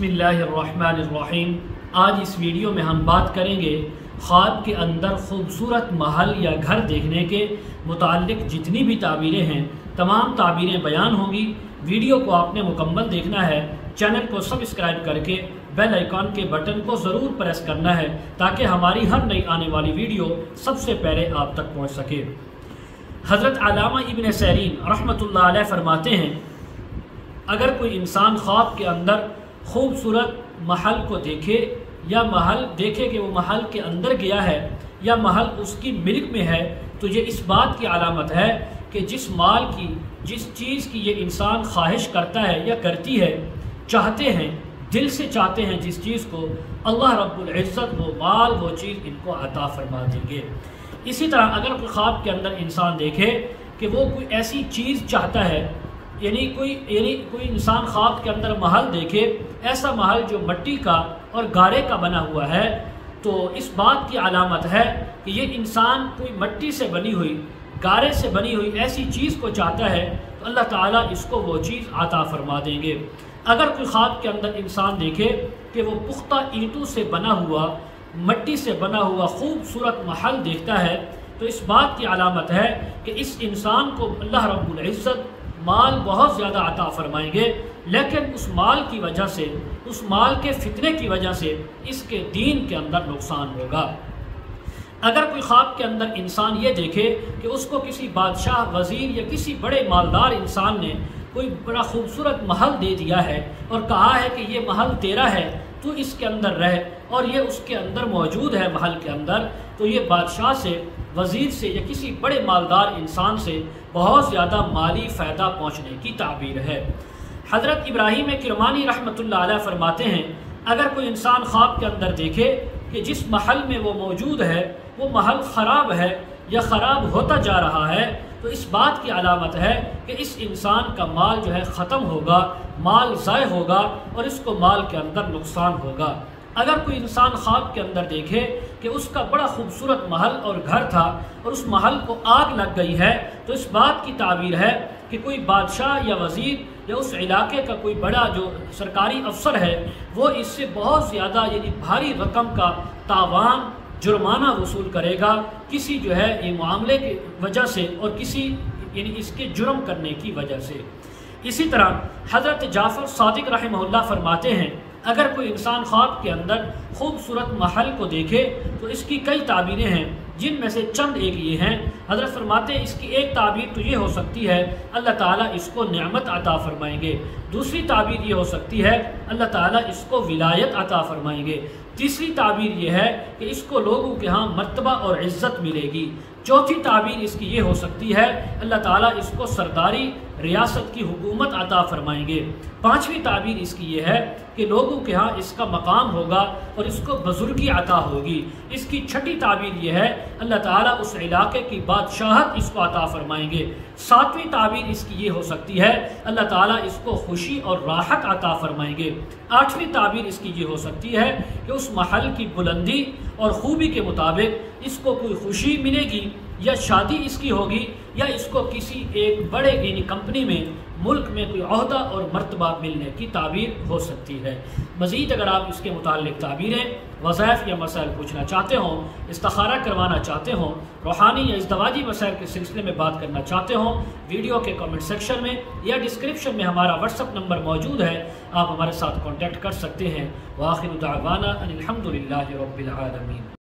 بسم اللہ الرحمن الرحیم۔ آج اس ویڈیو میں ہم بات کریں گے خواب کے اندر خوبصورت محل یا گھر دیکھنے کے متعلق جتنی بھی تعبیریں ہیں تمام تعبیریں بیان ہوں گی۔ ویڈیو کو آپ نے مکمل دیکھنا ہے، چینل کو سبسکرائب کر کے بیل آئیکن کے بٹن کو ضرور پریس کرنا ہے تاکہ ہماری ہر نئی آنے والی ویڈیو سب سے پہلے آپ تک پہنچ سکے۔ حضرت علامہ ابن سیرین رحمۃ اللہ علیہ فرماتے ہیں، اگر کوئی انسان خواب کے اندر خوبصورت محل کو دیکھے یا محل دیکھے کہ وہ محل کے اندر گیا ہے یا محل اس کی ملک میں ہے تو یہ اس بات کی علامت ہے کہ جس چیز کی یہ انسان خواہش کرتا ہے یا کرتی ہے، چاہتے ہیں، دل سے چاہتے ہیں جس چیز کو، اللہ رب العزت وہ مال وہ چیز ان کو عطا فرما دیں گے۔ اسی طرح اگر کوئی خواب کے اندر انسان دیکھے کہ وہ کوئی ایسی چیز چاہتا ہے، یعنی کوئی انسان خواب کے اندر محل دیکھے، ایسا محل جو مٹی کا اور گارے کا بنا ہوا ہے، تو اس بات کی علامت ہے کہ یہ انسان کوئی مٹی سے بنی ہوئی، گارے سے بنی ہوئی ایسی چیز کو چاہتا ہے تو اللہ تعالیٰ اس کو وہ چیز عطا فرما دیں گے۔ اگر کوئی خواب کے اندر انسان دیکھے کہ وہ پختہ اینٹوں سے بنا ہوا، مٹی سے بنا ہوا خوبصورت محل دیکھتا ہے تو اس بات کی علامت ہے کہ اس انسان کو اللہ رب العزت مال بہت زیادہ عطا فرمائیں گے، لیکن اس مال کی وجہ سے، اس مال کے فتنے کی وجہ سے اس کے دین کے اندر نقصان ہوگا۔ اگر کوئی خواب کے اندر انسان یہ دیکھے کہ اس کو کسی بادشاہ، وزیر یا کسی بڑے مالدار انسان نے کوئی بڑا خوبصورت محل دے دیا ہے اور کہا ہے کہ یہ محل تیرا ہے، تو اس کے اندر رہ، اور یہ اس کے اندر موجود ہے محل کے اندر، تو یہ بادشاہ سے، وزیر سے یا کسی بڑے مالدار انسان سے بہت زیادہ مالی فائدہ پہنچنے کی تعبیر ہے۔ حضرت ابراہیم کرمانی رحمۃ اللہ علیہ فرماتے ہیں، اگر کوئی انسان خواب کے اندر دیکھے کہ جس محل میں وہ موجود ہے وہ محل خراب ہے یا خراب ہوتا جا رہا ہے تو اس بات کی علامت ہے کہ اس انسان کا مال جو ہے ختم ہوگا، مال ضائع ہوگا اور اس کو مال کے اندر نقصان ہوگا۔ اگر کوئی انسان خواب کے اندر دیکھے کہ اس کا بڑا خوبصورت محل اور گھر تھا اور اس محل کو آگ لگ گئی ہے تو اس بات کی تعبیر ہے کہ کوئی بادشاہ یا وزیر یا اس علاقے کا کوئی بڑا جو سرکاری افسر ہے وہ اس سے بہت زیادہ یعنی بھاری رقم کا تاوان، جرمانہ وصول کرے گا، کسی جو ہے یہ معاملے کی وجہ سے اور کسی یعنی اس کے جرم کرنے کی وجہ سے۔ اسی طرح حضرت جعفر صادق رحمہ اللہ فرماتے ہیں، اگر کوئی انسان خواب کے اندر خوبصورت محل کو دیکھے تو اس کی کئی تعبیریں ہیں، جن میں سے چند ایک یہ ہیں۔ حضرت فرماتے ہیں اس کی ایک تعبیر تو یہ ہو سکتی ہے اللہ تعالیٰ اس کو نعمت عطا فرمائیں گے، دوسری تعبیر یہ ہو سکتی ہے اللہ تعالیٰ اس کو ولایت عطا فرمائیں گے، تیسری تعبیر یہ ہے کہ اس کو لوگوں کے ہاں مرتبہ اور عزت ملے گی، چوتھی تعبیر اس کی یہ ہو سکتی ہے اللہ تعالیٰ اس کو سرداری، ریاست کی حکومت عطا فرمائیں گے، پانچویں تعبیر اس کی یہ ہے کہ لوگوں کے ہاں اس کا مقام ہوگا اور اس کو بزرگی عطا ہوگی، اس کی چھٹی تعبیر یہ ہے اللہ تعالیٰ اس علاقے کی بادشاہت اس کو عطا فرمائیں گے، ساتویں تعبیر اس کی یہ ہو سکتی ہے اللہ تعالیٰ اس کو خوشی اور راحت عطا فرمائیں گے، آٹھویں تعبیر اس کی یہ ہو سکتی ہے کہ اس محل کی بلندی اور خوبی کے مطابق اس کو کوئی خوشی ملے گی یا شادی اس کی ہوگی یا اس کو کسی ایک بڑے یعنی کمپنی میں، ملک میں کوئی عہدہ اور مرتبہ ملنے کی تعبیر ہو سکتی ہے۔ مزید اگر آپ اس کے متعلق تعبیریں، وظائف یا مسائل پوچھنا چاہتے ہوں، استخارہ کروانا چاہتے ہوں، روحانی یا ازدواجی مسائل کے سلسلے میں بات کرنا چاہتے ہوں، ویڈیو کے کمنٹ سیکشن میں یا ڈسکرپشن میں ہمارا واٹس ایپ نمبر موجود ہے، آپ ہمارے ساتھ کانٹیکٹ کر سکتے ہیں۔ وآخر دعوانا ان الحمد للہ رب العالمین۔